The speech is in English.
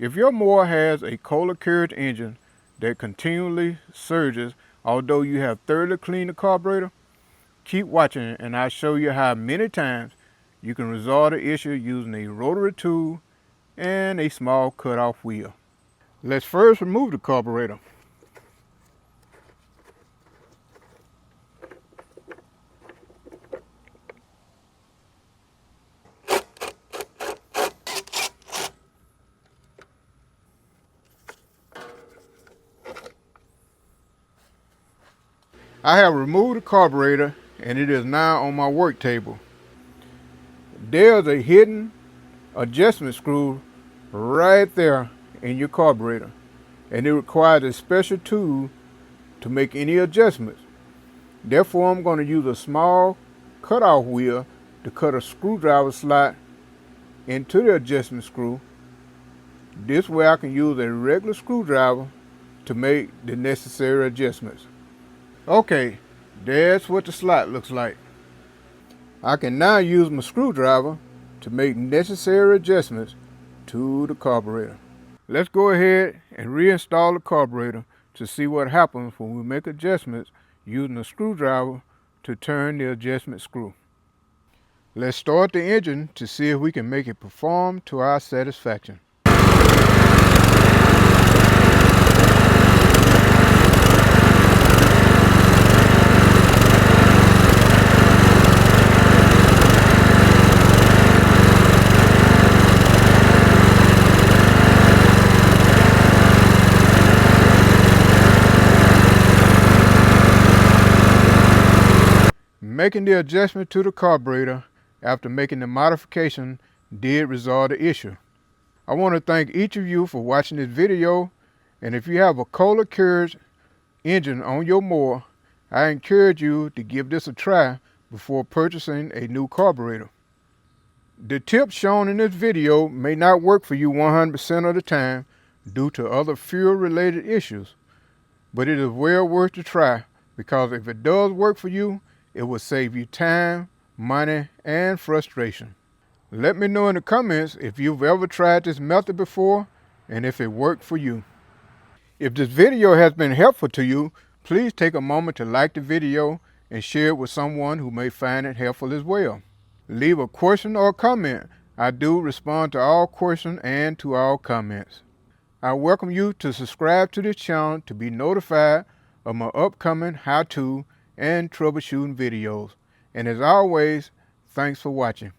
If your mower has a Kohler Courage engine that continually surges although you have thoroughly cleaned the carburetor, keep watching and I'll show you how many times you can resolve the issue using a rotary tool and a small cutoff wheel. Let's first remove the carburetor. I have removed the carburetor and it is now on my work table. There's a hidden adjustment screw right there in your carburetor, and it requires a special tool to make any adjustments. Therefore, I'm going to use a small cutoff wheel to cut a screwdriver slot into the adjustment screw. This way I can use a regular screwdriver to make the necessary adjustments. Okay, that's what the slot looks like. I can now use my screwdriver to make necessary adjustments to the carburetor. Let's go ahead and reinstall the carburetor to see what happens when we make adjustments using a screwdriver to turn the adjustment screw. Let's start the engine to see if we can make it perform to our satisfaction. Making the adjustment to the carburetor after making the modification did resolve the issue. I want to thank each of you for watching this video, and if you have a Kohler Courage engine on your mower, I encourage you to give this a try before purchasing a new carburetor. The tips shown in this video may not work for you 100% of the time due to other fuel-related issues, but it is well worth the try because if it does work for you, it will save you time, money, and frustration. Let me know in the comments if you've ever tried this method before and if it worked for you. If this video has been helpful to you, please take a moment to like the video and share it with someone who may find it helpful as well. Leave a question or comment. I do respond to all questions and to all comments. I welcome you to subscribe to this channel to be notified of my upcoming how-to and troubleshooting videos. And as always, thanks for watching.